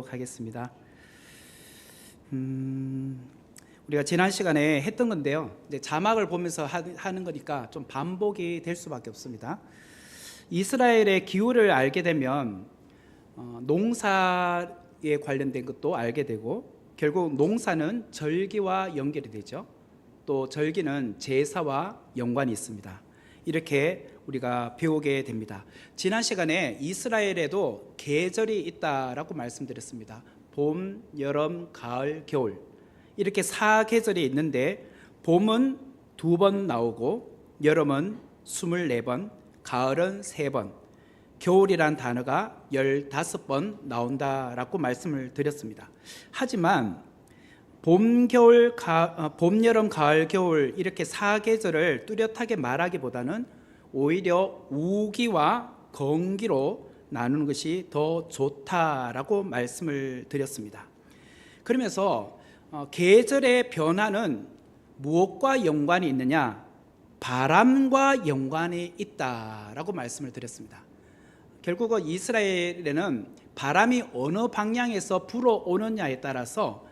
하겠습니다. 우리가 지난 시간에 했던 건데요. 이제 자막을 보면서 하는 거니까 좀 반복이 될 수밖에 없습니다. 이스라엘의 기후를 알게 되면 농사에 관련된 것도 알게 되고, 결국 농사는 절기와 연결이 되죠. 또 절기는 제사와 연관이 있습니다. 이렇게 우리가 배우게 됩니다. 지난 시간에 이스라엘에도 계절이 있다라고 말씀드렸습니다. 봄, 여름, 가을, 겨울, 이렇게 4계절이 있는데, 봄은 2번 나오고 여름은 24번, 가을은 3번, 겨울이란 단어가 15번 나온다라고 말씀을 드렸습니다. 하지만 봄, 여름, 가을, 겨울 이렇게 4계절을 뚜렷하게 말하기보다는 오히려 우기와 건기로 나누는 것이 더 좋다라고 말씀을 드렸습니다. 그러면서 계절의 변화는 무엇과 연관이 있느냐? 바람과 연관이 있다라고 말씀을 드렸습니다. 결국은 이스라엘에는 바람이 어느 방향에서 불어오느냐에 따라서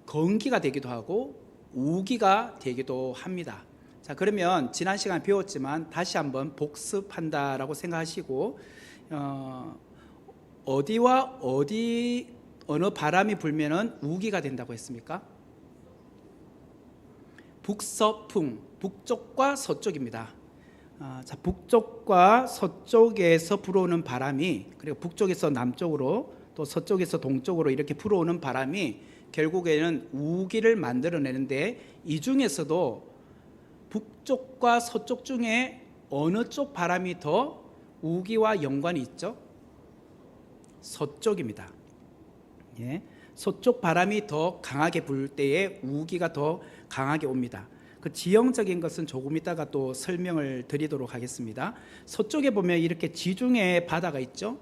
건기가 되기도 하고 우기가 되기도 합니다. 자, 그러면 지난 시간에 배웠지만 다시 한번 복습한다라고 생각하시고, 어디와 어느 바람이 불면은 우기가 된다고 했습니까? 북서풍, 북쪽과 서쪽입니다. 자, 북쪽과 서쪽에서 불어오는 바람이, 그리고 북쪽에서 남쪽으로 또 서쪽에서 동쪽으로 이렇게 불어오는 바람이 결국에는 우기를 만들어내는데, 이 중에서도 북쪽과 서쪽 중에 어느 쪽 바람이 더 우기와 연관이 있죠? 서쪽입니다. 예, 서쪽 바람이 더 강하게 불 때에 우기가 더 강하게 옵니다. 그 지형적인 것은 조금 이따가 또 설명을 드리도록 하겠습니다. 서쪽에 보면 이렇게 지중해 바다가 있죠.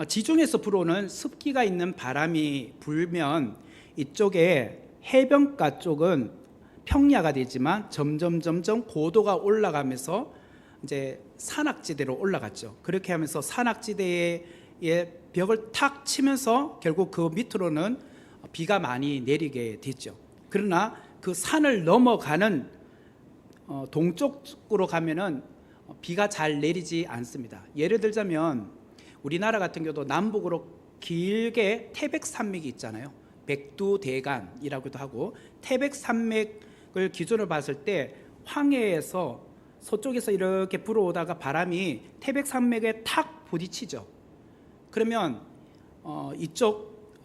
지중해에서 불어오는 습기가 있는 바람이 불면 이쪽에 해변가 쪽은 평야가 되지만 점점 고도가 올라가면서 이제 산악지대로 올라갔죠. 그렇게 하면서 산악지대의 벽을 탁 치면서 결국 그 밑으로는 비가 많이 내리게 됐죠. 그러나 그 산을 넘어가는 동쪽으로 가면은 비가 잘 내리지 않습니다. 예를 들자면 우리나라 같은 경우도 남북으로 길게 태백산맥이 있잖아요. 백두대간이라고도 하고, 태백산맥을 기준으로 봤을 때 황해에서 서쪽에서 이렇게 불어오다가 바람이 태백산맥에 탁 부딪히죠. 그러면 이쪽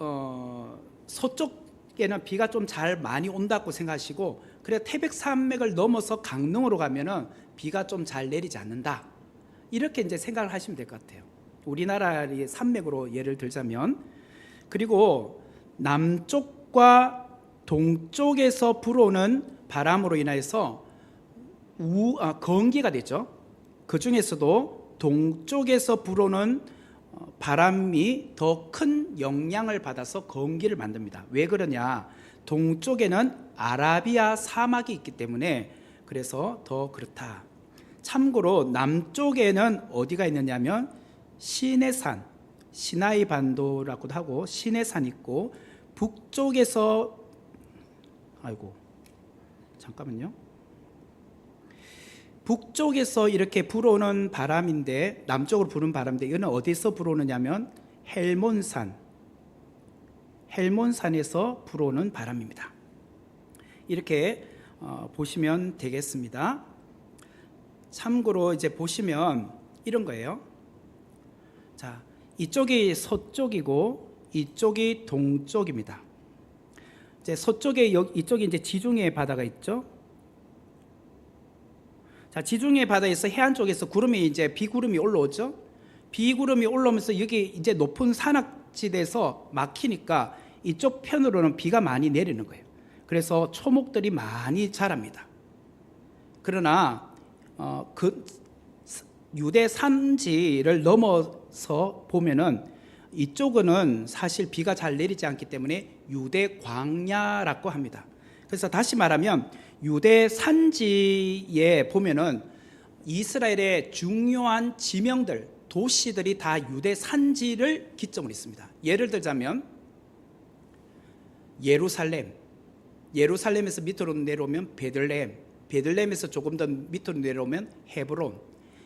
서쪽에는 비가 좀 잘 많이 온다고 생각하시고, 그래서 태백산맥을 넘어서 강릉으로 가면은 비가 좀 잘 내리지 않는다, 이렇게 이제 생각을 하시면 될 것 같아요. 우리나라의 산맥으로 예를 들자면. 그리고 남쪽과 동쪽에서 불어오는 바람으로 인해서 건기가 되죠. 그 중에서도 동쪽에서 불어오는 바람이 더 큰 영향을 받아서 건기를 만듭니다. 왜 그러냐? 동쪽에는 아라비아 사막이 있기 때문에 그래서 더 그렇다. 참고로 남쪽에는 어디가 있느냐면 시내산, 시나이 반도라고도 하고 시내산 있고, 북쪽에서 북쪽에서 이렇게 불어오는 바람인데, 남쪽으로 부는 바람인데, 이거는 어디서 불어오느냐면 헬몬산에서 불어오는 바람입니다. 이렇게 보시면 되겠습니다. 참고로 이제 보시면 이런 거예요. 자, 이쪽이 서쪽이고 이쪽이 동쪽입니다. 이제 서쪽에 이쪽이 이제 지중해 바다가 있죠. 자, 지중해 바다에서 해안 쪽에서 구름이 이제 비구름이 올라오죠. 비구름이 올라오면서 여기 이제 높은 산악지대에서 막히니까 이쪽 편으로는 비가 많이 내리는 거예요. 그래서 초목들이 많이 자랍니다. 그러나 그 유대 산지를 넘어서 보면은 이쪽은 사실 비가 잘 내리지 않기 때문에 유대 광야라고 합니다. 그래서 다시 말하면 유대 산지에 보면은 이스라엘의 중요한 지명들, 도시들이 다 유대 산지를 기점으로 있습니다. 예를 들자면 예루살렘에서 밑으로 내려오면 베들레헴에서 조금 더 밑으로 내려오면 헤브론,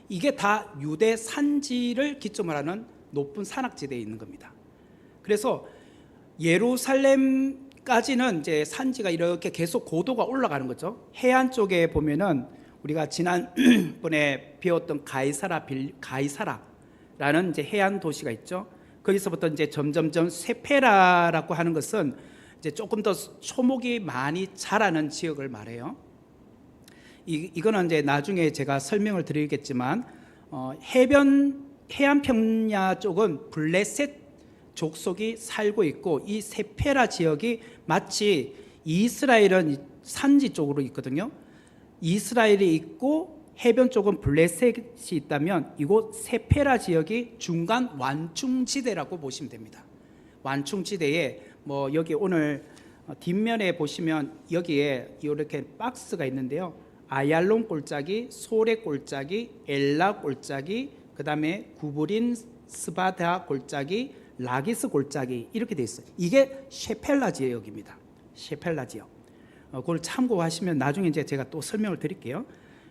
이게 다 유대 산지를 기점으로 하는 높은 산악지대에 있는 겁니다. 그래서 예루살렘까지는 이제 산지가 이렇게 계속 고도가 올라가는 거죠. 해안 쪽에 보면은 우리가 지난번에 배웠던 가이사라라는 이제 해안 도시가 있죠. 거기서부터 이제 점점점 세페라라고 하는 것은 이제 조금 더 초목이 많이 자라는 지역을 말해요. 이거는 이제 나중에 제가 설명을 드리겠지만, 해안 평야 쪽은 블레셋 족속이 살고 있고, 이 세페라 지역이 마치 이스라엘은 산지 쪽으로 있거든요. 이스라엘이 있고 해변 쪽은 블레셋이 있다면, 이곳 세페라 지역이 중간 완충지대라고 보시면 됩니다. 완충지대에 여기 오늘 뒷면에 보시면 여기에 이렇게 박스가 있는데요. 아얄론 골짜기, 소레 골짜기, 엘라 골짜기, 그 다음에 구브린 스바다 골짜기, 라기스 골짜기, 이렇게 돼 있어요. 이게 셰펠라 지역입니다. 셰펠라 지역. 그걸 참고하시면 나중에 이제 제가 또 설명을 드릴게요.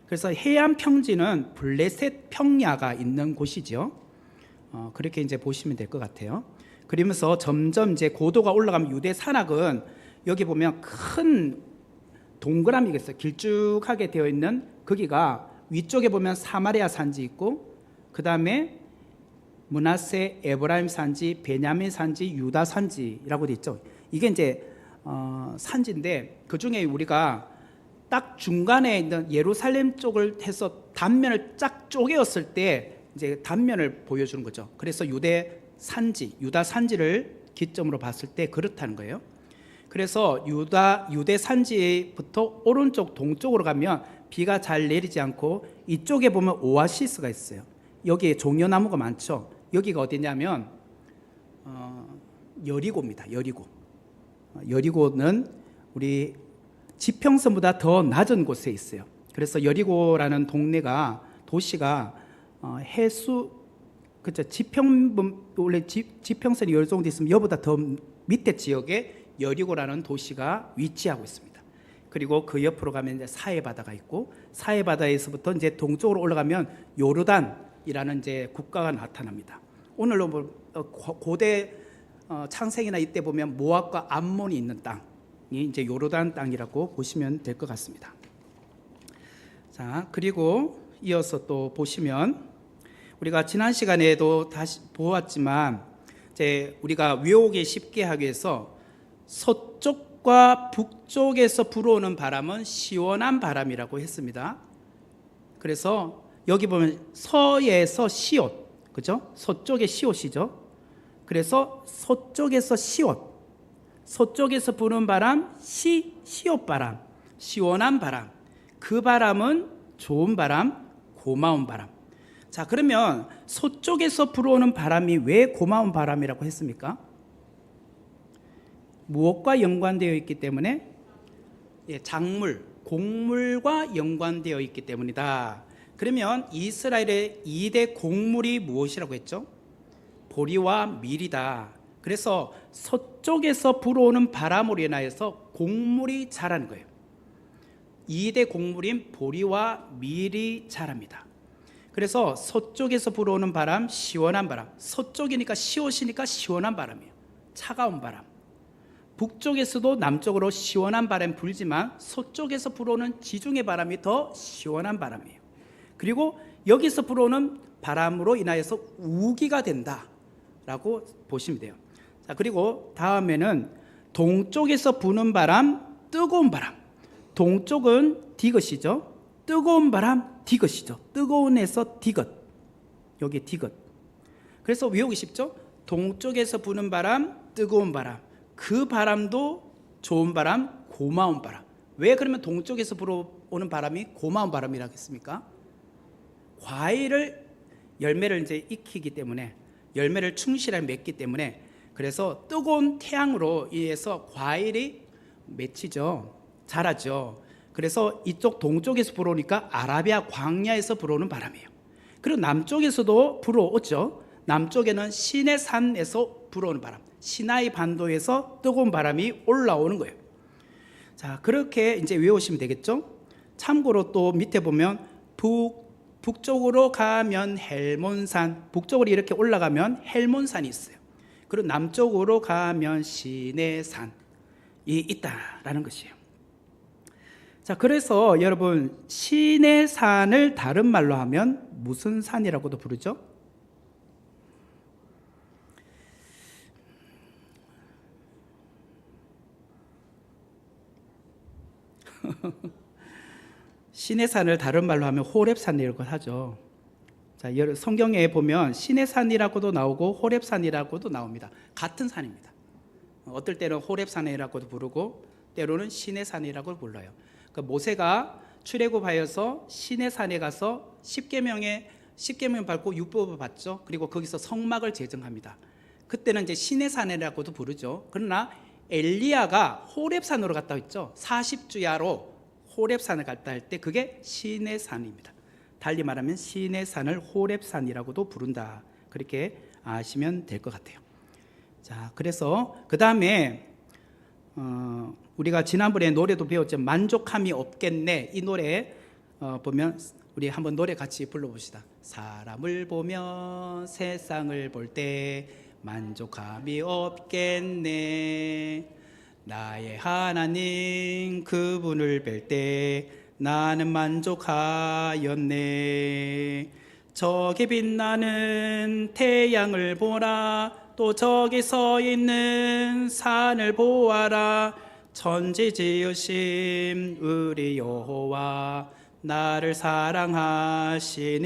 그래서 해안 평지는 블레셋 평야가 있는 곳이죠. 그렇게 이제 보시면 될 것 같아요. 그러면서 점점 이제 고도가 올라가면 유대 산악은 여기 보면 큰 동그라미가 있어요. 길쭉하게 되어 있는, 거기가 위쪽에 보면 사마리아 산지 있고, 그 다음에 므낫세, 에브라임 산지, 베냐민 산지, 유다 산지라고 되어 있죠. 이게 이제 산지인데, 그 중에 우리가 딱 중간에 있는 예루살렘 쪽을 해서 단면을 쫙 쪼개었을 때 이제 단면을 보여주는 거죠. 그래서 유다 산지를 기점으로 봤을 때 그렇다는 거예요. 그래서 유대 산지부터 오른쪽 동쪽으로 가면 비가 잘 내리지 않고, 이쪽에 보면 오아시스가 있어요. 여기에 종려나무가 많죠. 여기가 어디냐면 여리고입니다. 여리고는 우리 지평선보다 더 낮은 곳에 있어요. 그래서 여리고라는 도시가 그렇죠. 원래 지평선이 이 정도 있으면 여보다 더 밑에 지역에 여리고라는 도시가 위치하고 있습니다. 그리고 그 옆으로 가면 이제 사해바다가 있고, 사해바다에서부터 이제 동쪽으로 올라가면 요르단이라는 이제 국가가 나타납니다. 오늘로 고대 창세기나 이때 보면 모압과 암몬이 있는 땅이 이제 요르단 땅이라고 보시면 될 것 같습니다. 자, 그리고 이어서 또 보시면 우리가 지난 시간에도 다시 보았지만, 이제 우리가 외우기 쉽게 하기 위해서 서쪽과 북쪽에서 불어오는 바람은 시원한 바람이라고 했습니다. 그래서 여기 보면 서에서 시옷, 그죠? 서쪽에 시옷이죠. 그래서 서쪽에서 시옷, 서쪽에서 부는 바람, 시옷 바람, 시원한 바람. 그 바람은 좋은 바람, 고마운 바람. 자, 그러면 서쪽에서 불어오는 바람이 왜 고마운 바람이라고 했습니까? 무엇과 연관되어 있기 때문에? 곡물과 연관되어 있기 때문이다. 그러면 이스라엘의 2대 곡물이 무엇이라고 했죠? 보리와 밀이다. 그래서 서쪽에서 불어오는 바람으로 인하여서 곡물이 자라는 거예요. 2대 곡물인 보리와 밀이 자랍니다. 그래서 서쪽에서 불어오는 바람, 시원한 바람. 서쪽이니까 시옷이니까 시원한 바람이에요. 차가운 바람. 북쪽에서도 남쪽으로 시원한 바람이 불지만 서쪽에서 불어오는 지중해 바람이 더 시원한 바람이에요. 그리고 여기서 불어오는 바람으로 인하여서 우기가 된다라고 보시면 돼요. 자, 그리고 다음에는 동쪽에서 부는 바람, 뜨거운 바람. 동쪽은 디귿이죠. 뜨거운 바람, 디귿이죠. 뜨거운에서 디귿. 여기 디귿. 그래서 외우기 쉽죠? 동쪽에서 부는 바람, 뜨거운 바람. 그 바람도 좋은 바람, 고마운 바람. 왜 그러면 동쪽에서 불어오는 바람이 고마운 바람이라고 했습니까? 열매를 이제 익히기 때문에, 열매를 충실하게 맺기 때문에, 그래서 뜨거운 태양으로 의해서 과일이 맺히죠. 자라죠. 그래서 이쪽 동쪽에서 불어오니까 아라비아 광야에서 불어오는 바람이에요. 그리고 남쪽에서도 불어오죠. 남쪽에는 시내산에서 불어오는 바람, 시나이 반도에서 뜨거운 바람이 올라오는 거예요. 자, 그렇게 이제 외우시면 되겠죠. 참고로 또 밑에 보면 북쪽으로 가면 헬몬산, 북쪽으로 이렇게 올라가면 헬몬산이 있어요. 그리고 남쪽으로 가면 시내산이 있다라는 것이에요. 자, 그래서 여러분, 시내산을 다른 말로 하면 무슨 산이라고도 부르죠? 시내산을 다른 말로 하면 호렙산이라고 하죠. 자, 성경에 보면 시내산이라고도 나오고 호렙산이라고도 나옵니다. 같은 산입니다. 어떨 때는 호렙산이라고도 부르고 때로는 시내산이라고 불러요. 그러니까 모세가 출애굽하여서 시내산에 가서 십계명 밟고 율법을 받죠. 그리고 거기서 성막을 제정합니다. 그때는 이제 시내산이라고도 부르죠. 그러나 엘리야가 호렙산으로 갔다 했죠. 40주야로 호렙산을 갔다 할 때 그게 시내산입니다. 달리 말하면 시내산을 호렙산이라고도 부른다. 그렇게 아시면 될 것 같아요. 자, 그래서 그 다음에 우리가 지난번에 노래도 배웠죠. 만족함이 없겠네. 이 노래 보면 우리 한번 노래 같이 불러봅시다. 사람을 보며 세상을 볼 때 만족함이 없겠네. 나의 하나님 그분을 뵐 때 나는 만족하였네. 저기 빛나는 태양을 보라. 또 저기 서 있는 산을 보아라. 천지 지으신 우리 여호와 나를 사랑하시니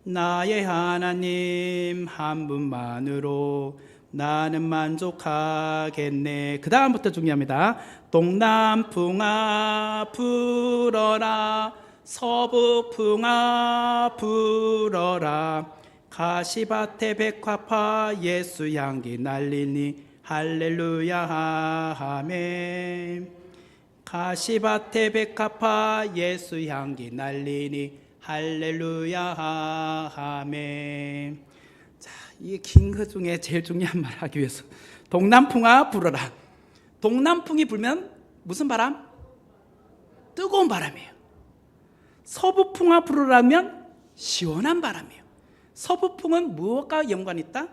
나의 하나님 한 분만으로 나는 만족하겠네. 그 다음부터 중요합니다. 동남풍아 불어라. 서북풍아 불어라. 가시밭에 백화파 예수 향기 날리니 할렐루야 아멘. 가시밭에 백화파 예수 향기 날리니 할렐루야 아멘. 자, 이 긴 것 중에 제일 중요한 말 하기 위해서 동남풍아 불어라. 동남풍이 불면 무슨 바람? 뜨거운 바람이에요. 서부풍아 불어라면 시원한 바람이에요. 서부풍은 무엇과 연관이 있다?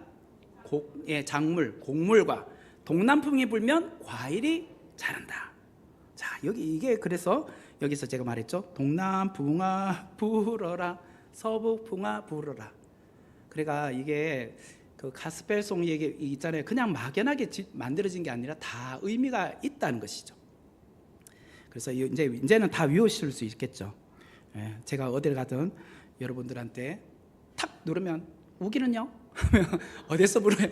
작물, 곡물과. 동남풍이 불면 과일이 자란다. 자, 이게 그래서 여기서 제가 말했죠. 동남풍아 불어라, 서북풍아 불어라. 그러니까 이게 그 가스펠송 얘기 있잖아요. 그냥 막연하게 만들어진 게 아니라 다 의미가 있다는 것이죠. 그래서 이제는 다 외우실 수 있겠죠. 제가 어딜 가든 여러분들한테 탁 누르면 우기는요? 어디서 불어요?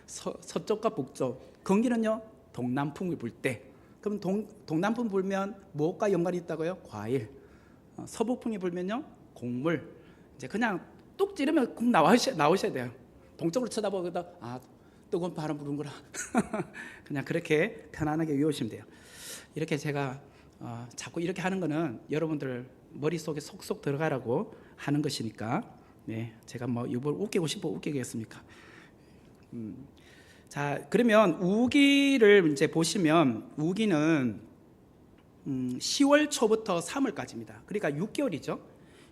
서쪽과 북쪽. 건기는요? 동남풍이 불 때. 그럼 동남풍 불면 무엇과 연관이 있다고요? 과일. 서북풍이 불면요? 곡물. 이제 그냥 뚝 찌르면 꼭 나오셔야 돼요. 동쪽으로 쳐다보고도 뜨거운 바람 부는구나. 그냥 그렇게 편안하게 외우시면 돼요. 이렇게 제가 자꾸 이렇게 하는 거는 여러분들 머릿속에 속속 들어가라고 하는 것이니까, 네, 제가 뭐 이걸 웃기고 싶어 웃기겠습니까? 자, 그러면 우기를 이제 보시면 우기는 10월 초부터 3월까지입니다. 그러니까 6개월이죠.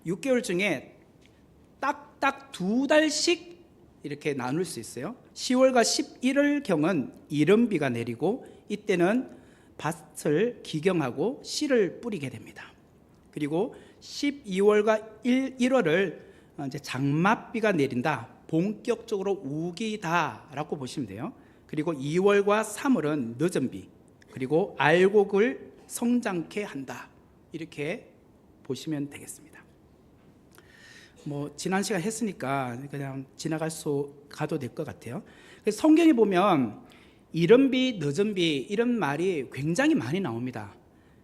6개월 중에 딱딱 2달씩 이렇게 나눌 수 있어요. 10월과 11월경은 이른비가 내리고 이때는 밭을 기경하고 씨를 뿌리게 됩니다. 그리고 12월과 1월을 이제 장맛비가 내린다. 본격적으로 우기다라고 보시면 돼요. 그리고 2월과 3월은 늦은 비, 그리고 알곡을 성장케 한다. 이렇게 보시면 되겠습니다. 뭐 지난 시간 했으니까 그냥 가도 될 것 같아요. 그래서 성경에 보면 이른 비, 늦은 비 이런 말이 굉장히 많이 나옵니다.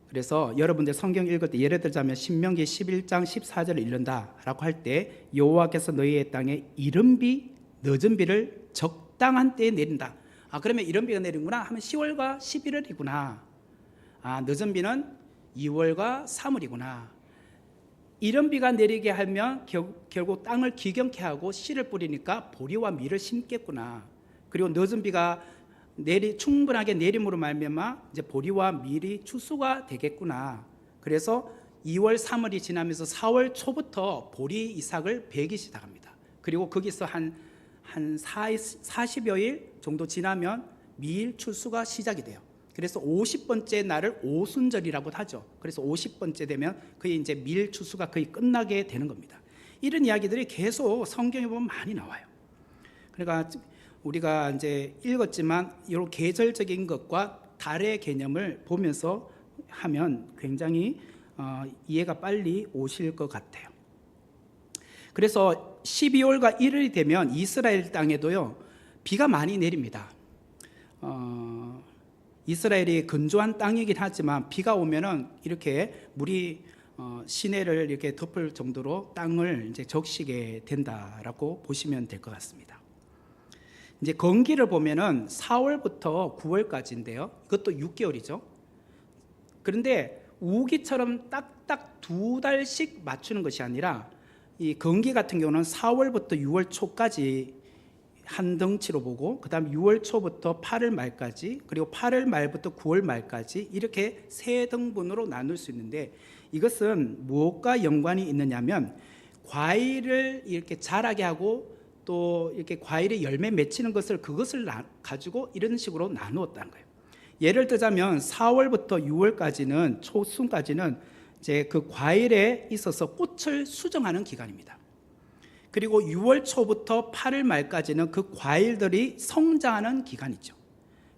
그래서 여러분들 성경 읽을 때 예를 들자면 신명기 11장 14절을 읽는다라고 할 때 여호와께서 너희의 땅에 이른 비, 늦은 비를 적당한 때에 내린다. 그러면 이른 비가 내리는구나 하면 10월과 11월이구나. 늦은 비는 2월과 3월이구나. 이런 비가 내리게 하면 결국 땅을 기경케 하고 씨를 뿌리니까 보리와 밀을 심겠구나. 그리고 늦은 비가 충분하게 내림으로 말미암아 이제 보리와 밀이 추수가 되겠구나. 그래서 2월 3월이 지나면서 4월 초부터 보리 이삭을 베기 시작합니다. 그리고 거기서 한 40여일 정도 지나면 밀 추수가 시작이 돼요. 그래서 50번째 날을 오순절이라고 하죠. 그래서 50번째 되면 거의 이제 밀 추수가 거의 끝나게 되는 겁니다. 이런 이야기들이 계속 성경에 보면 많이 나와요. 그러니까 우리가 이제 읽었지만 이런 계절적인 것과 달의 개념을 보면서 하면 굉장히 이해가 빨리 오실 것 같아요. 그래서 12월과 1월이 되면 이스라엘 땅에도요 비가 많이 내립니다. 이스라엘이 건조한 땅이긴 하지만 비가 오면은 이렇게 물이 시내를 이렇게 덮을 정도로 땅을 이제 적시게 된다라고 보시면 될 것 같습니다. 이제 건기를 보면은 4월부터 9월까지인데요. 이것도 6개월이죠. 그런데 우기처럼 딱딱 2달씩 맞추는 것이 아니라 이 건기 같은 경우는 4월부터 6월 초까지 한 덩치로 보고 그 다음 6월 초부터 8월 말까지 그리고 8월 말부터 9월 말까지 이렇게 세 등분으로 나눌 수 있는데 이것은 무엇과 연관이 있느냐면 과일을 이렇게 자라게 하고 또 이렇게 과일의 열매 맺히는 것을 그것을 가지고 이런 식으로 나누었다는 거예요. 예를 들자면 4월부터 6월까지는 초순까지는 이제 그 과일에 있어서 꽃을 수정하는 기간입니다. 그리고 6월 초부터 8월 말까지는 그 과일들이 성장하는 기간이죠.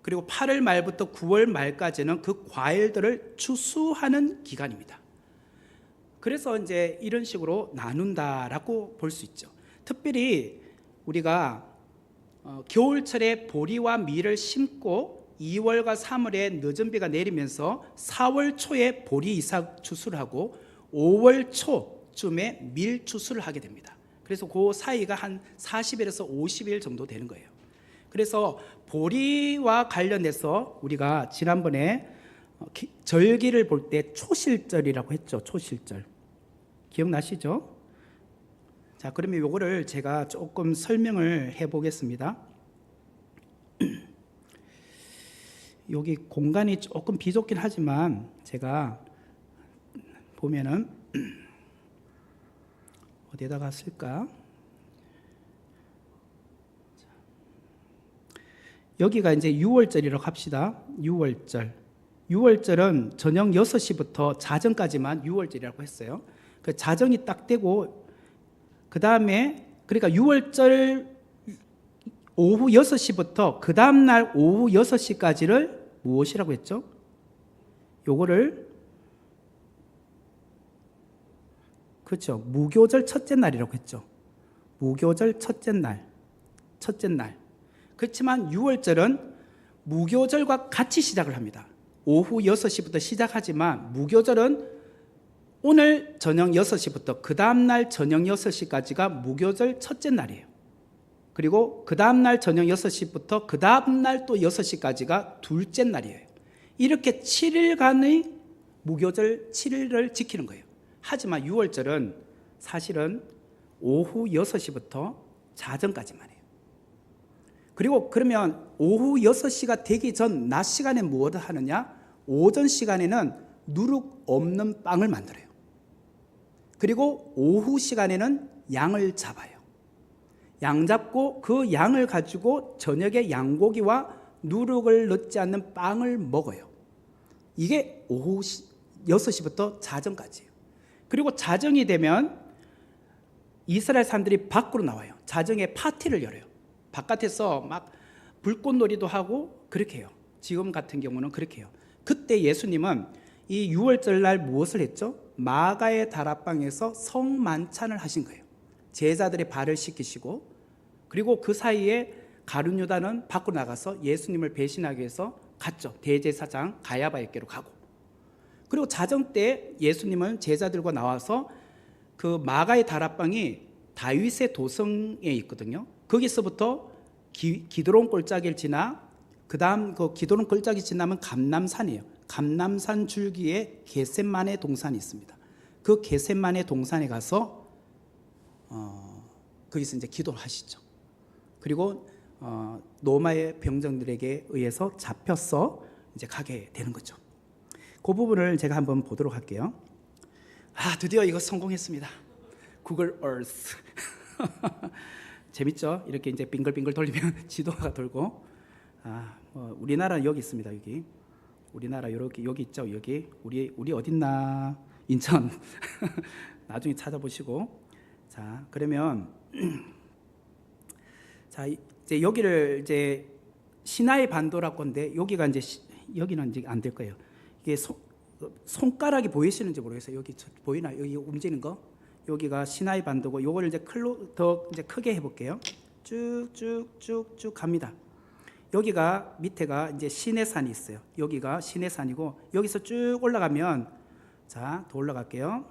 그리고 8월 말부터 9월 말까지는 그 과일들을 추수하는 기간입니다. 그래서 이제 이런 식으로 나눈다라고 볼 수 있죠. 특별히 우리가 겨울철에 보리와 밀을 심고 2월과 3월에 늦은 비가 내리면서 4월 초에 보리 이삭 추수를 하고 5월 초쯤에 밀 추수를 하게 됩니다. 그래서 그 사이가 한 40일에서 50일 정도 되는 거예요. 그래서 보리와 관련해서 우리가 지난번에 절기를 볼 때 초실절이라고 했죠. 초실절. 기억나시죠? 자, 그러면 이거를 제가 조금 설명을 해보겠습니다. 여기 공간이 조금 비좁긴 하지만 제가 보면은 어디에다가 쓸까? 여기가 이제 6월절이라고 합시다. 6월절. 6월절은 저녁 6시부터 자정까지만 6월절이라고 했어요. 그 자정이 딱 되고 그 다음에 그러니까 6월절 오후 6시부터 그 다음날 오후 6시까지를 무엇이라고 했죠? 요거를 그렇죠. 무교절 첫째 날이라고 했죠. 무교절 첫째 날. 그렇지만 6월절은 무교절과 같이 시작을 합니다. 오후 6시부터 시작하지만 무교절은 오늘 저녁 6시부터 그 다음날 저녁 6시까지가 무교절 첫째 날이에요. 그리고 그 다음날 저녁 6시부터 그 다음날 또 6시까지가 둘째 날이에요. 이렇게 7일간의 무교절 7일을 지키는 거예요. 하지만 6월절은 사실은 오후 6시부터 자정까지만 해요. 그리고 그러면 오후 6시가 되기 전 낮 시간에 무엇을 하느냐? 오전 시간에는 누룩 없는 빵을 만들어요. 그리고 오후 시간에는 양을 잡아요. 양 잡고 그 양을 가지고 저녁에 양고기와 누룩을 넣지 않는 빵을 먹어요. 이게 오후 6시부터 자정까지예요. 그리고 자정이 되면 이스라엘 사람들이 밖으로 나와요. 자정에 파티를 열어요. 바깥에서 막 불꽃놀이도 하고 그렇게 해요. 지금 같은 경우는 그렇게 해요. 그때 예수님은 이 6월절 날 무엇을 했죠? 마가의 다락방에서 성만찬을 하신 거예요. 제자들의 발을 씻기시고 그리고 그 사이에 가룟 유다는 밖으로 나가서 예수님을 배신하기 위해서 갔죠. 대제사장 가야바에게로 가고 그리고 자정 때 예수님은 제자들과 나와서 그 마가의 다락방이 다윗의 도성에 있거든요. 거기서부터 기드론 골짜기를 지나 그 다음 그 기드론 골짜기 지나면 감람산이에요. 감람산 줄기에 겟셋만의 동산이 있습니다. 그 겟세마네 동산에 가서 거기서 이제 기도를 하시죠. 그리고 로마의 병정들에게 의해서 잡혀서 이제 가게 되는 거죠. 그 부분을 제가 한번 보도록 할게요. 드디어 이거 성공했습니다. 구글 얼스. 재밌죠? 이렇게 이제 빙글빙글 돌리면 지도가 돌고. 우리나라는 여기 있습니다. 여기. 우리나라 이렇게 여기 있죠. 여기 우리 어딨나? 인천. 나중에 찾아보시고. 자, 그러면 자, 이제 여기를 이제 시나이 반도라고 하는데 여기가 이제 여기는 이제 안 될 거예요. 이게 손가락이 보이시는지 모르겠어요. 여기 보이나? 여기 움직이는 거? 여기가 시나이 반도고 요거를 이제 더 이제 크게 해 볼게요. 쭉쭉쭉쭉 갑니다. 여기가 밑에가 이제 시내산이 있어요. 여기가 시내산이고 여기서 쭉 올라가면 자, 더 올라갈게요.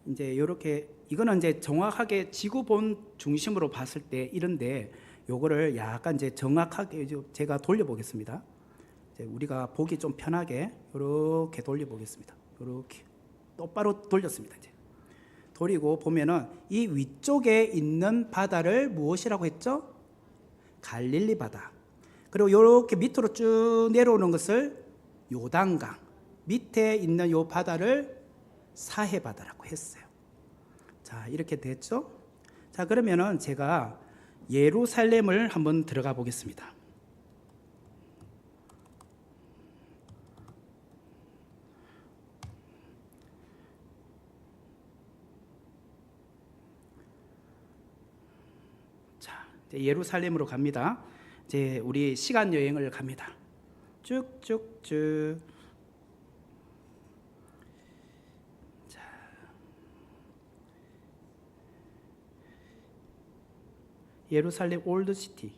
이제 요렇게 이거는 이제 정확하게 지구본 중심으로 봤을 때 이런데 요거를 약간 이제 정확하게 제가 돌려 보겠습니다. 우리가 보기 좀 편하게 이렇게 돌려보겠습니다. 이렇게 똑바로 돌렸습니다. 이제 돌리고 보면은 이 위쪽에 있는 바다를 무엇이라고 했죠? 갈릴리 바다. 그리고 이렇게 밑으로 쭉 내려오는 것을 요단강, 밑에 있는 요 바다를 사해 바다라고 했어요. 자, 이렇게 됐죠? 자, 그러면은 제가 예루살렘을 한번 들어가 보겠습니다. 예루살렘으로 갑니다. 이제 우리 시간 여행을 갑니다. 쭉쭉쭉. 자, 예루살렘 올드 시티.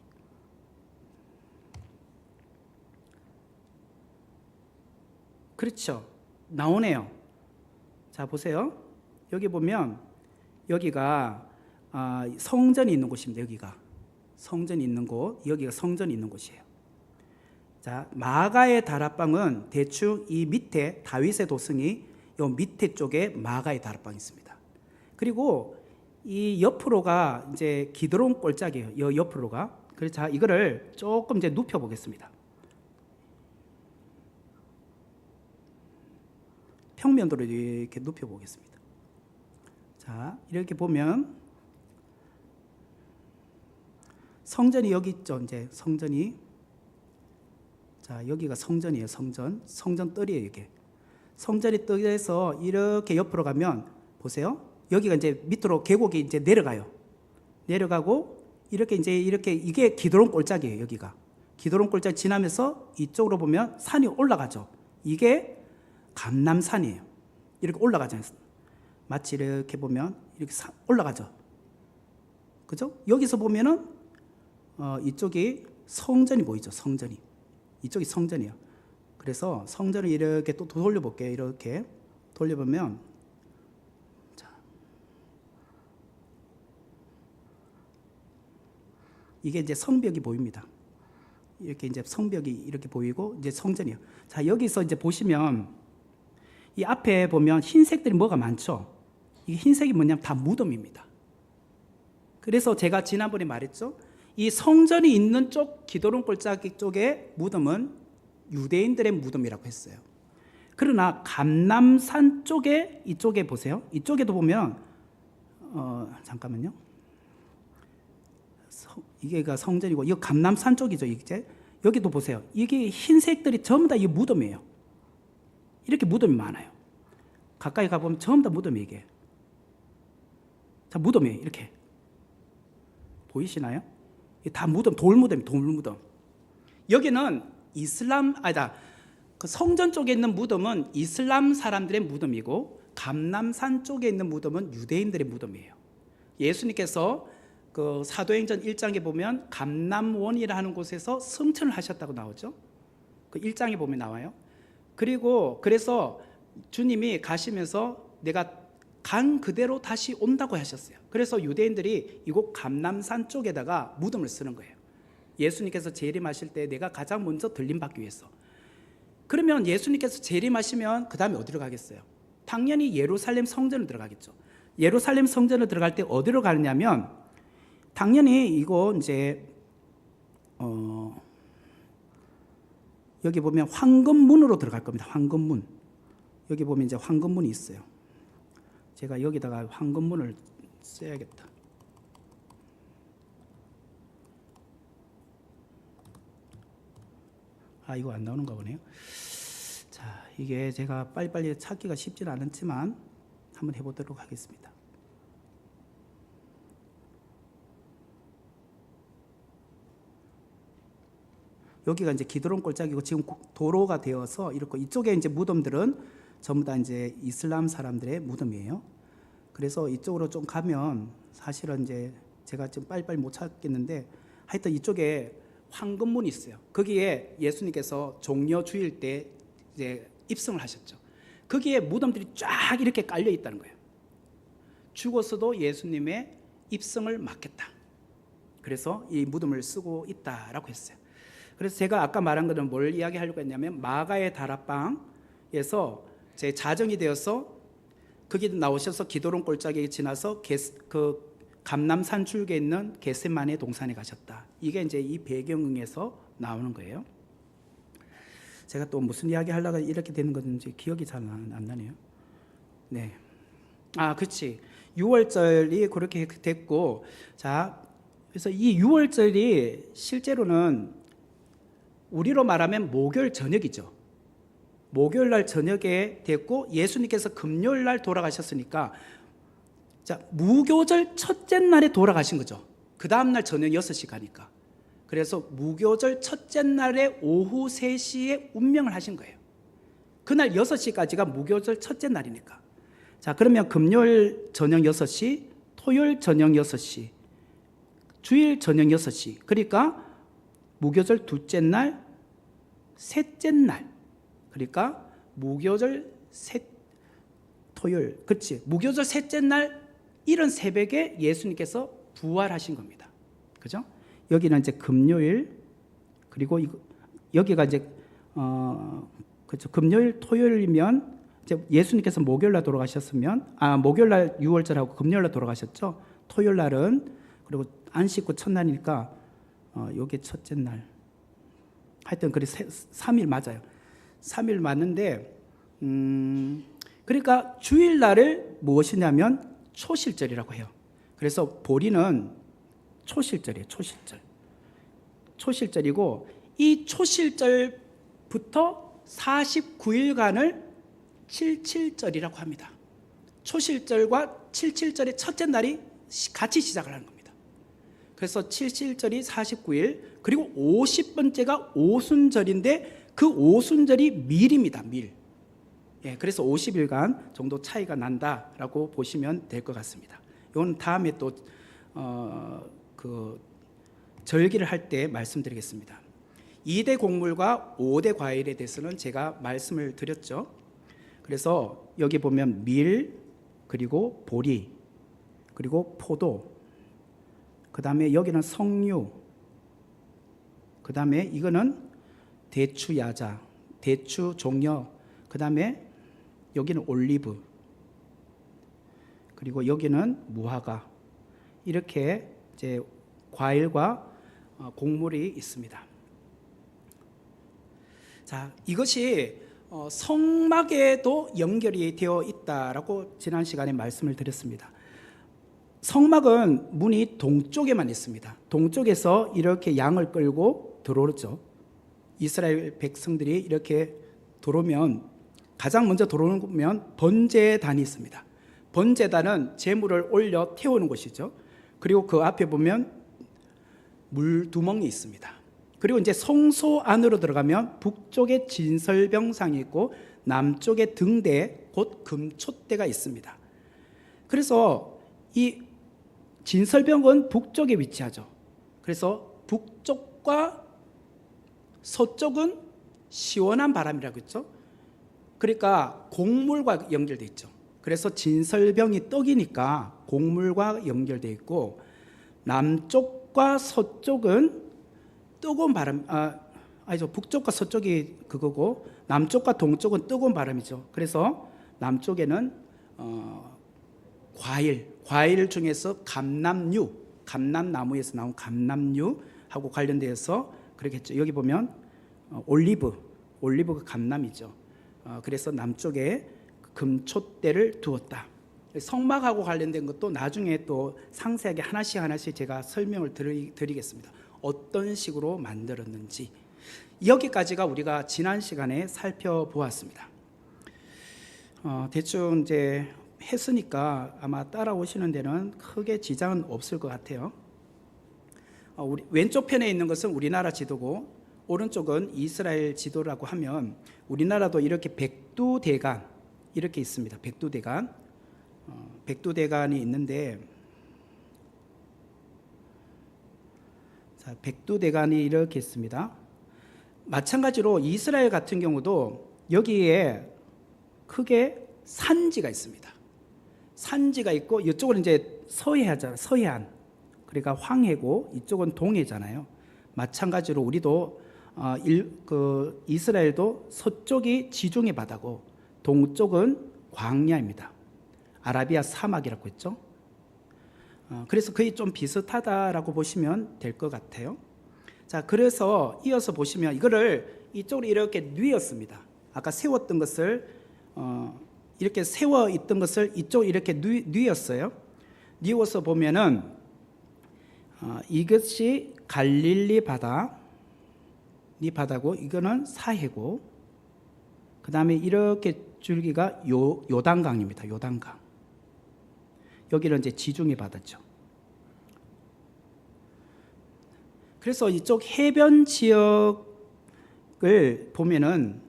그렇죠. 나오네요. 자, 보세요. 여기 보면 여기가 성전이 있는 곳입니다. 여기가 성전이 있는 곳, 여기가 성전이 있는 곳이에요. 자, 마가의 다락방은 대충 이 밑에 다윗의 도성이 요 밑에 쪽에 마가의 다락방이 있습니다. 그리고 이 옆으로가 이제 기드론 골짜기예요. 요 옆으로가. 그래서 자, 이거를 조금 이제 눕혀 보겠습니다. 평면도로 이렇게 눕혀 보겠습니다. 자, 이렇게 보면 성전이 여기 있죠. 이제 성전이, 자, 여기가 성전이에요. 성전 뜰이에요. 이게 성전이 뜰에서 이렇게 옆으로 가면 보세요. 여기가 이제 밑으로 계곡이 이제 내려가고 이렇게 이제 이렇게 이게 기드론 골짜기예요. 여기가 기드론 골짜기 지나면서 이쪽으로 보면 산이 올라가죠. 이게 감람산이에요. 이렇게 올라가잖아요. 마치 이렇게 보면 이렇게 올라가죠. 그죠? 여기서 보면은 이쪽이 성전이 보이죠. 성전이 이쪽이 성전이에요. 그래서 성전을 이렇게 또 돌려볼게요. 이렇게 돌려보면 자, 이게 이제 성벽이 보입니다. 이렇게 이제 성벽이 이렇게 보이고 이제 성전이에요. 자, 여기서 이제 보시면 이 앞에 보면 흰색들이 뭐가 많죠. 이 흰색이 뭐냐면 다 무덤입니다. 그래서 제가 지난번에 말했죠. 이 성전이 있는 쪽 기드론 골짜기 쪽의 무덤은 유대인들의 무덤이라고 했어요. 그러나 감람산 쪽에 이쪽에 보세요. 이쪽에도 보면 잠깐만요. 이게가 성전이고 이거 감람산 쪽이죠. 이제 여기도 보세요. 이게 흰색들이 전부 다 이 무덤이에요. 이렇게 무덤이 많아요. 가까이 가보면 전부 다 무덤이에요. 이게. 자, 무덤이에요. 이렇게 보이시나요? 다 무덤, 돌무덤. 여기는 그 성전 쪽에 있는 무덤은 이슬람 사람들의 무덤이고 감람산 쪽에 있는 무덤은 유대인들의 무덤이에요. 예수님께서 그 사도행전 1장에 보면 감람원이라 하는 곳에서 성천을 하셨다고 나오죠. 그 1장에 보면 나와요. 그리고 그래서 주님이 가시면서 내가 간 그대로 다시 온다고 하셨어요. 그래서 유대인들이 이곳 감람산 쪽에다가 무덤을 쓰는 거예요. 예수님께서 재림하실 때 내가 가장 먼저 들림받기 위해서. 그러면 예수님께서 재림하시면 그 다음에 어디로 가겠어요? 당연히 예루살렘 성전을 들어가겠죠. 예루살렘 성전을 들어갈 때 어디로 가느냐면 당연히 이거 이제 여기 보면 황금문으로 들어갈 겁니다. 황금문. 여기 보면 이제 황금문이 있어요. 제가 여기다가 황금문을 써야겠다. 이거 안 나오는가 보네요. 자, 이게 제가 빨리빨리 찾기가 쉽지는 않았지만 한번 해보도록 하겠습니다. 여기가 이제 기드론 골짜기고 지금 도로가 되어서 이렇게 이쪽에 이제 무덤들은 전부 다 이제 이슬람 사람들의 무덤이에요. 그래서 이쪽으로 좀 가면 사실은 이제 제가 지금 빨리빨리 못 찾겠는데 하여튼 이쪽에 황금문이 있어요. 거기에 예수님께서 종려 주일 때 이제 입성을 하셨죠. 거기에 무덤들이 쫙 이렇게 깔려 있다는 거예요. 죽어서도 예수님의 입성을 막겠다. 그래서 이 무덤을 쓰고 있다라고 했어요. 그래서 제가 아까 말한 것은 뭘 이야기하려고 했냐면 마가의 다락방에서 제 자정이 되어서 거기 나오셔서 기도론 골짜기에 지나서 그 감람산 줄기에 있는 겟세마네 동산에 가셨다. 이게 이제 이 배경에서 나오는 거예요. 제가 또 무슨 이야기 하려고 이렇게 되는 건지 기억이 잘 안 나네요. 네. 그렇지. 6월절이 그렇게 됐고, 자, 그래서 이 6월절이 실제로는 우리로 말하면 목요일 저녁이죠. 목요일 날 저녁에 됐고 예수님께서 금요일 날 돌아가셨으니까 자, 무교절 첫째 날에 돌아가신 거죠. 그 다음 날 저녁 6시 가니까. 그래서 무교절 첫째 날에 오후 3시에 운명을 하신 거예요. 그날 6시까지가 무교절 첫째 날이니까. 자, 그러면 금요일 저녁 6시, 토요일 저녁 6시, 주일 저녁 6시. 그러니까 무교절 둘째 날, 셋째 날. 그러니까 무교절 토요일. 그렇지. 무교절 셋째 날 이른 새벽에 예수님께서 부활하신 겁니다. 그죠? 여기는 이제 금요일, 그리고 여기가 이제 그렇죠. 금요일, 토요일이면 이제 예수님께서 목요일 날 돌아가셨으면 목요일 날 6월절하고 금요일 날 돌아가셨죠. 토요일 날은 그리고 안식 후 첫날이니까 요게 첫째 날. 하여튼 그래 3일 맞아요. 3일 맞는데 그러니까 주일 날을 무엇이냐면 초실절이라고 해요. 그래서 보리는 초실절이에요. 초실절이고 이 초실절부터 49일간을 칠칠절이라고 합니다. 초실절과 칠칠절의 첫째 날이 같이 시작을 하는 겁니다. 그래서 칠칠절이 49일, 그리고 50번째가 오순절인데 그 오순절이 밀입니다. 밀. 예, 그래서 50일간 정도 차이가 난다라고 보시면 될 것 같습니다. 이건 다음에 또 그 절기를 할 때 말씀드리겠습니다. 2대 곡물과 5대 과일에 대해서는 제가 말씀을 드렸죠. 그래서 여기 보면 밀, 그리고 보리, 그리고 포도, 그 다음에 여기는 석류, 그 다음에 이거는 대추 야자, 대추 종려, 그 다음에 여기는 올리브, 그리고 여기는 무화과. 이렇게 이제 과일과 곡물이 있습니다. 자, 이것이 성막에도 연결이 되어 있다라고 지난 시간에 말씀을 드렸습니다. 성막은 문이 동쪽에만 있습니다. 동쪽에서 이렇게 양을 끌고 들어오죠. 이스라엘 백성들이 이렇게 들어오면 가장 먼저 들어오면 번제단이 있습니다. 번제단은 제물을 올려 태우는 곳이죠. 그리고 그 앞에 보면 물두멍이 있습니다. 그리고 이제 성소 안으로 들어가면 북쪽에 진설병상이 있고 남쪽에 등대, 곧 금촛대가 있습니다. 그래서 이 진설병은 북쪽에 위치하죠. 그래서 북쪽과 서쪽은 시원한 바람이라고 했죠. 그러니까 곡물과 연결되어 있죠. 그래서 진설병이 떡이니까 곡물과 연결되어 있고, 남쪽과 서쪽은 뜨거운 바람, 아니죠. 북쪽과 서쪽이 그거고 남쪽과 동쪽은 뜨거운 바람이죠. 그래서 남쪽에는 과일 중에서 감람나무에서 나온 감람류하고 관련되어서 그렇게 했죠. 여기 보면 올리브가 감람이죠. 그래서 남쪽에 금촛대를 두었다. 성막하고 관련된 것도 나중에 또 상세하게 하나씩 제가 설명을 드리겠습니다. 어떤 식으로 만들었는지. 여기까지가 우리가 지난 시간에 살펴보았습니다. 대충 이제 했으니까 아마 따라오시는 데는 크게 지장은 없을 것 같아요. 우리 왼쪽 편에 있는 것은 우리나라 지도고 오른쪽은 이스라엘 지도라고 하면 우리나라도 이렇게 백두대간 이렇게 있습니다. 백두대간이 있는데, 자, 백두대간이 이렇게 있습니다. 마찬가지로 이스라엘 같은 경우도 여기에 크게 산지가 있습니다. 산지가 있고 이쪽은 이제 서해안, 그러니까 황해고 이쪽은 동해잖아요. 마찬가지로 우리도 이스라엘도 서쪽이 지중해 바다고 동쪽은 광야입니다. 아라비아 사막이라고 했죠. 그래서 거의 좀 비슷하다라고 보시면 될 것 같아요. 자, 그래서 이어서 보시면 이거를 이쪽으로 이렇게 뉘었습니다. 아까 세웠던 것을 이렇게 세워 있던 것을 이쪽 이렇게 뉘었어요. 뉘어서 보면은 이것이 갈릴리 바다, 이 바다고 이거는 사해고, 그 다음에 이렇게 줄기가 요단강입니다. 요단강. 여기는 이제 지중해 바다죠. 그래서 이쪽 해변 지역을 보면은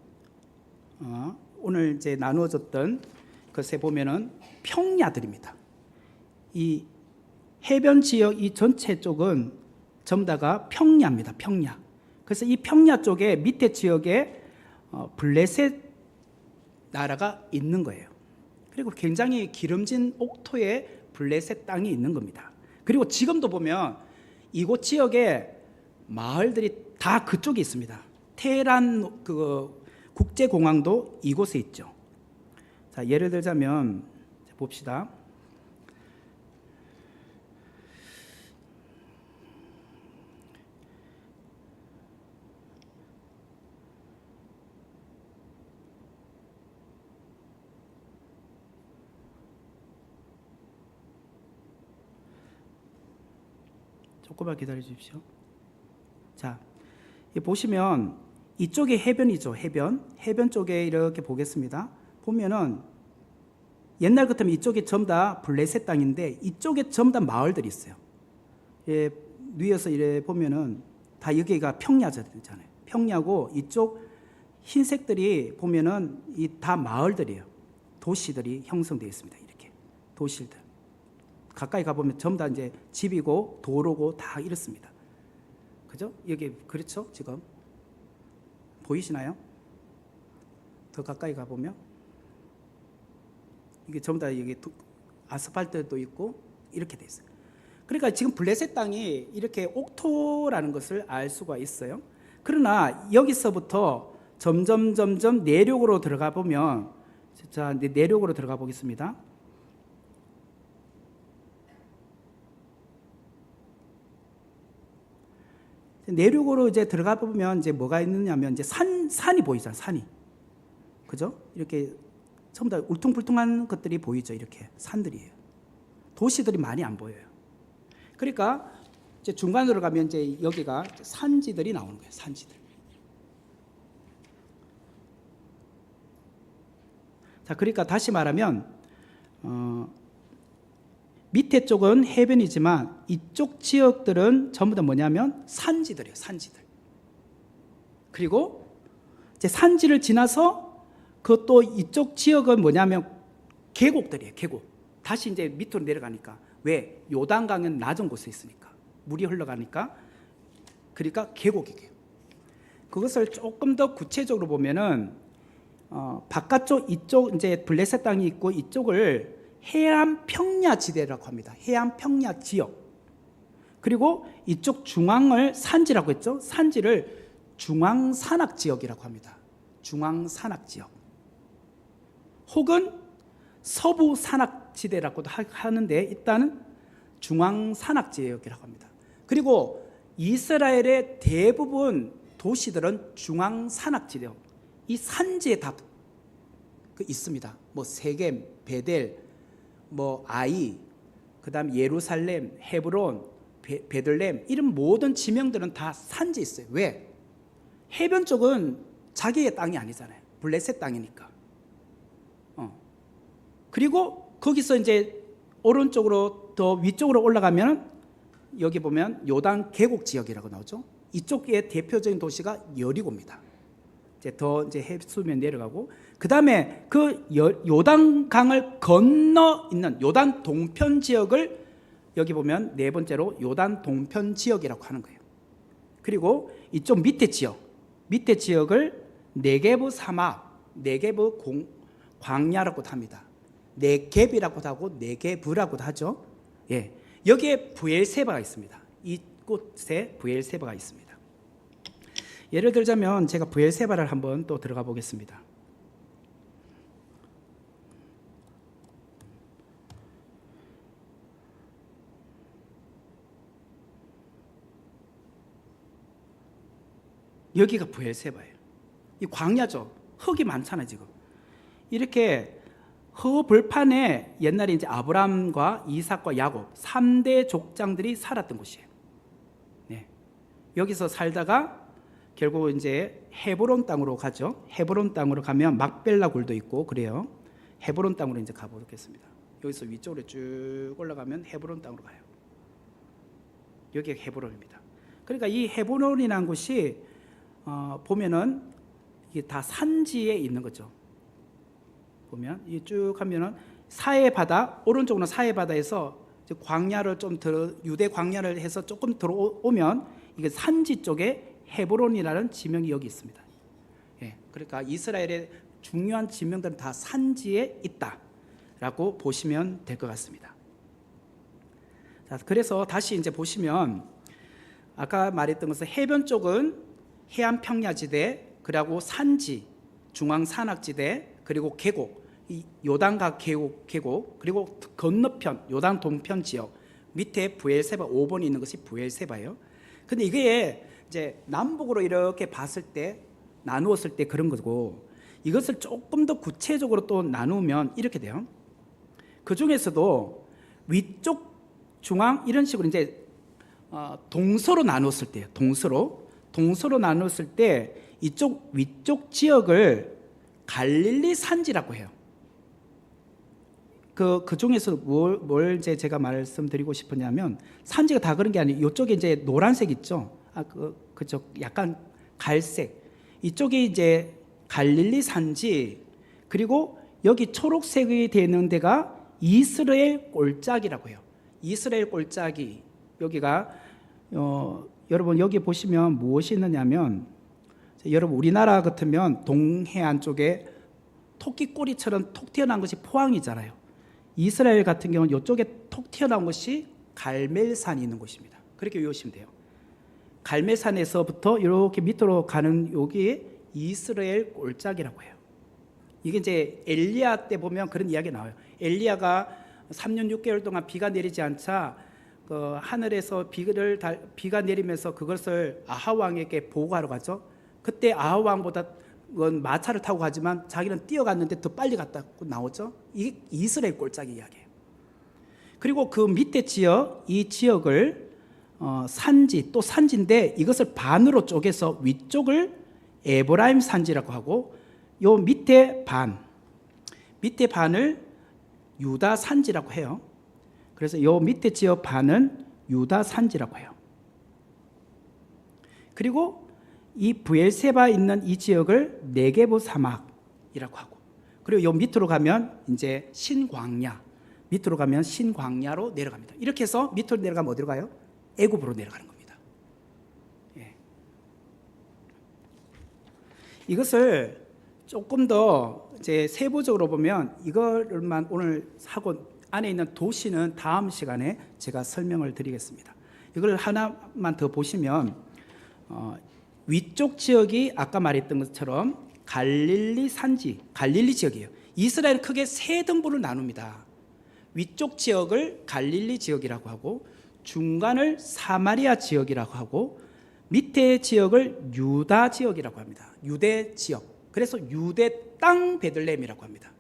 오늘 이제 나누어졌던 것에 보면은 평야들입니다. 이 해변 지역 이 전체 쪽은 전부 다가 평야입니다. 평야. 그래서 이 평야 쪽에 밑에 지역에 블레셋 나라가 있는 거예요. 그리고 굉장히 기름진 옥토에 블레셋 땅이 있는 겁니다. 그리고 지금도 보면 이곳 지역에 마을들이 다 그쪽에 있습니다. 테헤란 국제공항도 이곳에 있죠. 자, 예를 들자면 봅시다. 조금만 기다려 주십시오. 자, 보시면 이쪽이 해변이죠. 해변 쪽에 이렇게 보겠습니다. 보면은 옛날 같으면 이쪽이 전부 다 블레셋 땅인데 이쪽에 전부 다 마을들이 있어요. 예, 위에서 이래 보면은 다 여기가 평야잖아요. 평야고 이쪽 흰색들이 보면은 이 다 마을들이에요. 도시들이 형성되어 있습니다. 이렇게 도시들. 가까이 가보면 전부 다 이제 집이고 도로고 다 이렇습니다. 그죠? 여기 그렇죠? 지금 보이시나요? 더 가까이 가보면 이게 전부 다 여기 아스팔트도 있고 이렇게 돼 있어요. 그러니까 지금 블레셋 땅이 이렇게 옥토라는 것을 알 수가 있어요. 그러나 여기서부터 점점 내륙으로 들어가 보면, 자, 내륙으로 들어가 보겠습니다. 내륙으로 이제 들어가 보면 이제 뭐가 있느냐면 이제 산이 보이잖아요. 산이. 그죠? 이렇게 전부 다 울퉁불퉁한 것들이 보이죠. 이렇게 산들이에요. 도시들이 많이 안 보여요. 그러니까 이제 중간으로 가면 이제 여기가 산지들이 나오는 거예요. 산지들. 자, 그러니까 다시 말하면 밑에 쪽은 해변이지만 이쪽 지역들은 전부 다 뭐냐면 산지들이에요. 산지들. 그리고 이제 산지를 지나서 그것도 이쪽 지역은 뭐냐면 계곡들이에요. 계곡. 다시 이제 밑으로 내려가니까. 왜? 요단강은 낮은 곳에 있으니까. 물이 흘러가니까. 그러니까 계곡이에요. 그것을 조금 더 구체적으로 보면은 바깥쪽 이쪽 이제 블레셋 땅이 있고 이쪽을 해안 평야 지대라고 합니다. 해안 평야 지역. 그리고 이쪽 중앙을 산지라고 했죠. 산지를 중앙산악 지역이라고 합니다. 중앙산악 지역. 혹은 서부 산악지대라고도 하는데 일단은 중앙 산악지역이라고 합니다. 그리고 이스라엘의 대부분 도시들은 중앙 산악지대, 이 산지에 다 있습니다. 뭐 세겜, 베델, 뭐 아이, 그다음 예루살렘, 헤브론, 베들렘 이런 모든 지명들은 다 산지에 있어요. 왜? 해변 쪽은 자기의 땅이 아니잖아요. 블레셋 땅이니까. 그리고 거기서 이제 오른쪽으로 더 위쪽으로 올라가면 여기 보면 요단 계곡 지역이라고 나오죠. 이쪽의 대표적인 도시가 여리고입니다. 이제 해수면 내려가고 그 다음에 그 요단강을 건너 있는 요단 동편 지역을 여기 보면 네 번째로 요단 동편 지역이라고 하는 거예요. 그리고 이쪽 밑에 지역을 네게브 사막, 네게브 광야라고도 합니다. 네겝이라고도 하고 네게브라고도 하죠. 예, 여기에 브엘세바가 있습니다. 이곳에 브엘세바가 있습니다. 예를 들자면 제가 브엘세바를 한번 또 들어가 보겠습니다. 여기가 브엘세바예요. 이 광야죠. 흙이 많잖아요, 지금. 이렇게 허벌판에 옛날에 이제 아브람과 이삭과 야곱 3대 족장들이 살았던 곳이에요. 네. 여기서 살다가 결국 이제 헤브론 땅으로 가죠. 헤브론 땅으로 가면 막벨라 굴도 있고 그래요. 헤브론 땅으로 이제 가보겠습니다. 여기서 위쪽으로 쭉 올라가면 헤브론 땅으로 가요. 여기가 헤브론입니다. 그러니까 이 헤브론이라는 곳이 보면은 이게 다 산지에 있는 거죠. 보면 이 쭉 하면은 사해 바다, 오른쪽으로 사해 바다에서 광야를 좀 유대 광야를 해서 조금 들어오면 이게 산지 쪽에 헤브론이라는 지명이 여기 있습니다. 예, 그러니까 이스라엘의 중요한 지명들은 다 산지에 있다라고 보시면 될 것 같습니다. 자, 그래서 다시 이제 보시면 아까 말했던 것은 해변 쪽은 해안 평야지대, 그리고 산지, 중앙 산악지대, 그리고 계곡, 이 요단강 계곡, 그리고 건너편 요단 동편 지역 밑에 브엘세바 5번이 있는 것이 브엘세바예요. 근데 이게 이제 남북으로 이렇게 봤을 때 나누었을 때 그런 거고, 이것을 조금 더 구체적으로 또 나누면 이렇게 돼요. 그 중에서도 위쪽, 중앙 이런 식으로 이제 동서로 나누었을 때요. 동서로 나누었을 때 이쪽 위쪽 지역을 갈릴리 산지라고 해요. 그 중에서 뭘 이제 제가 말씀드리고 싶었냐면, 산지가 다 그런 게 아니에요. 이쪽에 이제 노란색 있죠. 그쪽 약간 갈색. 이쪽이 이제 갈릴리 산지, 그리고 여기 초록색이 되는 데가 이스라엘 골짜기라고 해요. 이스라엘 골짜기. 여기가 여러분 여기 보시면 무엇이 있느냐면, 여러분 우리나라 같으면 동해안 쪽에 토끼꼬리처럼 톡 튀어나온 것이 포항이잖아요. 이스라엘 같은 경우는 이쪽에 톡 튀어나온 것이 갈멜산이 있는 곳입니다. 그렇게 외우시면 돼요. 갈멜산에서부터 이렇게 밑으로 가는 여기 이스라엘 골짜기라고 해요. 이게 이제 엘리야 때 보면 그런 이야기가 나와요. 엘리야가 3년 6개월 동안 비가 내리지 않자 그 하늘에서 비가 내리면서 그것을 아하 왕에게 보고하러 가죠. 그때 아하 왕보다 마차를 타고 가지만 자기는 뛰어갔는데 더 빨리 갔다고 나오죠. 이게 이스라엘 골짜기 이야기예요. 그리고 그 밑에 지역, 이 지역을 산지, 또 산지인데 이것을 반으로 쪼개서 위쪽을 에브라임 산지라고 하고, 요 밑에 반을 유다 산지라고 해요. 그래서 요 밑에 지역 반은 유다 산지라고 해요. 그리고 이 브엘세바 있는 이 지역을 네게브 사막이라고 하고, 그리고 요 밑으로 가면 이제 밑으로 가면 신광야로 내려갑니다. 이렇게 해서 밑으로 내려가면 어디로 가요? 애굽으로 내려가는 겁니다. 예. 이것을 조금 더 이제 세부적으로 보면 이걸만 오늘 하고 안에 있는 도시는 다음 시간에 제가 설명을 드리겠습니다. 이걸 하나만 더 보시면 위쪽 지역이 아까 말했던 것처럼 갈릴리 산지, 갈릴리 지역이에요. 이스라엘은 크게 세 등분을 나눕니다. 위쪽 지역을 갈릴리 지역이라고 하고, 중간을 사마리아 지역이라고 하고, 밑에 지역을 유다 지역이라고 합니다. 유대 지역. 그래서 유대 땅 베들레헴이라고 합니다.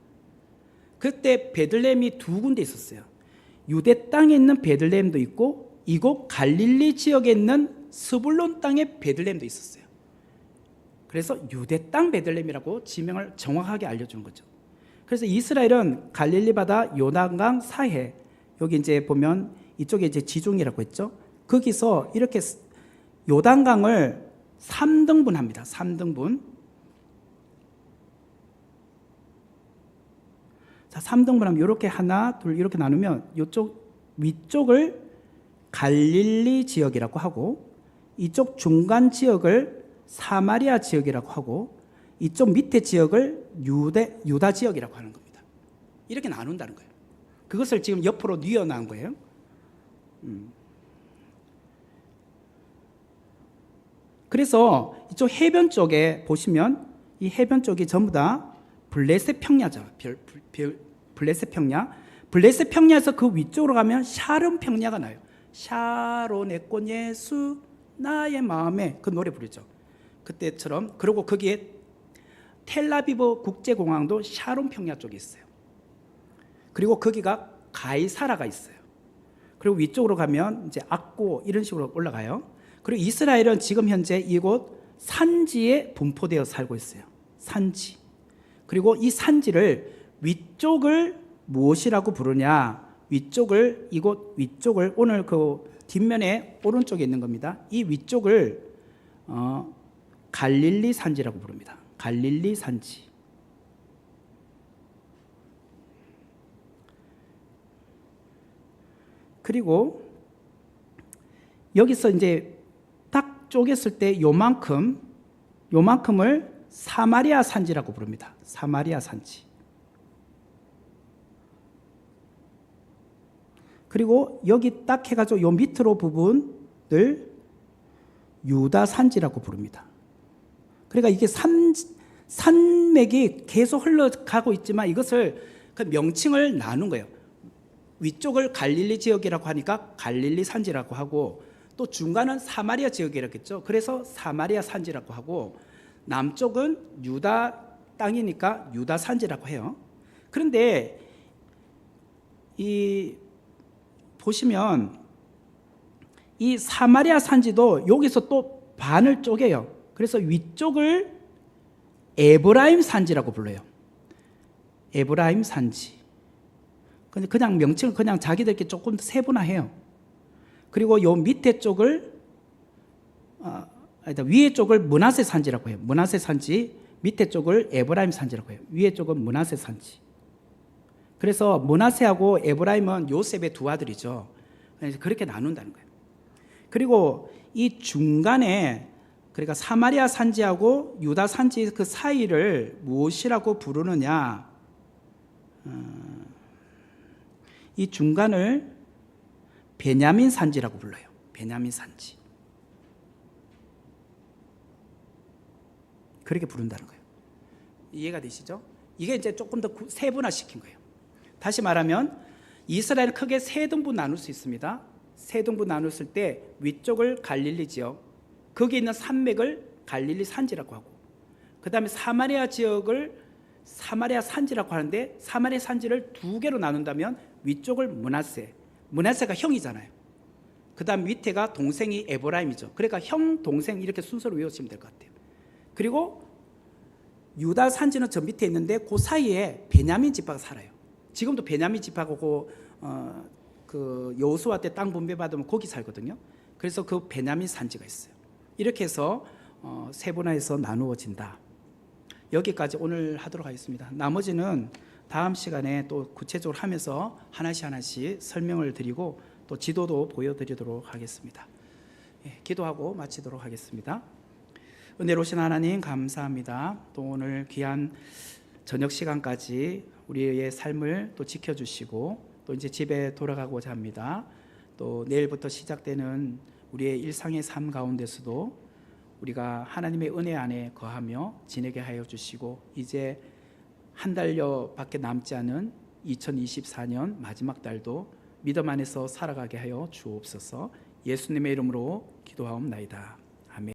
그때 베들레헴이 두 군데 있었어요. 유대 땅에 있는 베들레헴도 있고, 이곳 갈릴리 지역에 있는 스불론 땅의 베들레헴도 있었어요. 그래서 유대 땅 베들레헴이라고 지명을 정확하게 알려주는 거죠. 그래서 이스라엘은 갈릴리 바다 요단강 사해, 여기 이제 보면 이쪽에 이제 지중이라고 했죠. 거기서 이렇게 요단강을 3등분합니다. 3등분. 자, 3등분하면 이렇게 하나, 둘 이렇게 나누면 이쪽 위쪽을 갈릴리 지역이라고 하고, 이쪽 중간 지역을 사마리아 지역이라고 하고, 이쪽 밑에 지역을 유다 지역이라고 하는 겁니다. 이렇게 나눈다는 거예요. 그것을 지금 옆으로 뉘어놓은 거예요. 그래서 이쪽 해변 쪽에 보시면 이 해변 쪽이 전부 다 블레셋 평야죠. 블레셋 평야. 블레셋 평야에서 그 위쪽으로 가면 샤론 평야가 나요. 샤론의 꽃 예수 나의 마음에, 그 노래 부르죠. 그때처럼. 그리고 거기에 텔라비브 국제공항도 샤론 평야 쪽에 있어요. 그리고 거기가 가이사라가 있어요. 그리고 위쪽으로 가면 이제 악고 이런 식으로 올라가요. 그리고 이스라엘은 지금 현재 이곳 산지에 분포되어 살고 있어요. 산지. 그리고 이 산지를 위쪽을 무엇이라고 부르냐? 이곳 위쪽을 오늘 그 뒷면에 오른쪽에 있는 겁니다. 이 위쪽을 갈릴리 산지라고 부릅니다. 갈릴리 산지. 그리고 여기서 이제 딱 쪼갰을 때 요만큼을 사마리아 산지라고 부릅니다. 사마리아 산지. 그리고 여기 딱 해가지고 요 밑으로 부분을 유다 산지라고 부릅니다. 그러니까 이게 산맥이 계속 흘러가고 있지만 이것을 그 명칭을 나눈 거예요. 위쪽을 갈릴리 지역이라고 하니까 갈릴리 산지라고 하고, 또 중간은 사마리아 지역이라겠죠. 그래서 사마리아 산지라고 하고, 남쪽은 유다 땅이니까 유다 산지라고 해요. 그런데 보시면 이 사마리아 산지도 여기서 또 반을 쪼개요. 그래서 위쪽을 에브라임 산지라고 불러요. 에브라임 산지. 근데 그냥 명칭을 그냥 자기들끼리 조금 세분화해요. 그리고 요 밑에 쪽을 위에 쪽을 므낫세 산지라고 해요. 므낫세 산지. 밑에 쪽을 에브라임 산지라고 해요. 위에 쪽은 므낫세 산지. 그래서 므낫세하고 에브라임은 요셉의 두 아들이죠. 그래서 그렇게 나눈다는 거예요. 그리고 이 중간에, 그러니까 사마리아 산지하고 유다 산지 그 사이를 무엇이라고 부르느냐? 이 중간을 베냐민 산지라고 불러요. 베냐민 산지. 그렇게 부른다는 거예요. 이해가 되시죠? 이게 이제 조금 더 세분화시킨 거예요. 다시 말하면 이스라엘을 크게 세 등분 나눌 수 있습니다. 세 등분 나눴을 때 위쪽을 갈릴리 지역, 거기 있는 산맥을 갈릴리 산지라고 하고, 그 다음에 사마리아 지역을 사마리아 산지라고 하는데, 사마리아 산지를 두 개로 나눈다면 위쪽을 므낫세가 형이잖아요. 그 다음 밑에가 동생이 에브라임이죠. 그러니까 형, 동생 이렇게 순서로 외우시면 될 것 같아요. 그리고 유다 산지는 저 밑에 있는데 그 사이에 베냐민 지파가 살아요. 지금도 베냐민 지파고 그 여호수아 때 땅 분배 받으면 거기 살거든요. 그래서 그 베냐민 산지가 있어요. 이렇게 해서 세분화해서 나누어진다. 여기까지 오늘 하도록 하겠습니다. 나머지는 다음 시간에 또 구체적으로 하면서 하나씩 설명을 드리고 또 지도도 보여드리도록 하겠습니다. 기도하고 마치도록 하겠습니다. 은혜로우신 하나님 감사합니다. 또 오늘 귀한 저녁 시간까지 우리의 삶을 또 지켜주시고 또 이제 집에 돌아가고자 합니다. 또 내일부터 시작되는 우리의 일상의 삶 가운데서도 우리가 하나님의 은혜 안에 거하며 지내게 하여 주시고, 이제 한 달여밖에 남지 않은 2024년 마지막 달도 믿음 안에서 살아가게 하여 주옵소서. 예수님의 이름으로 기도하옵나이다.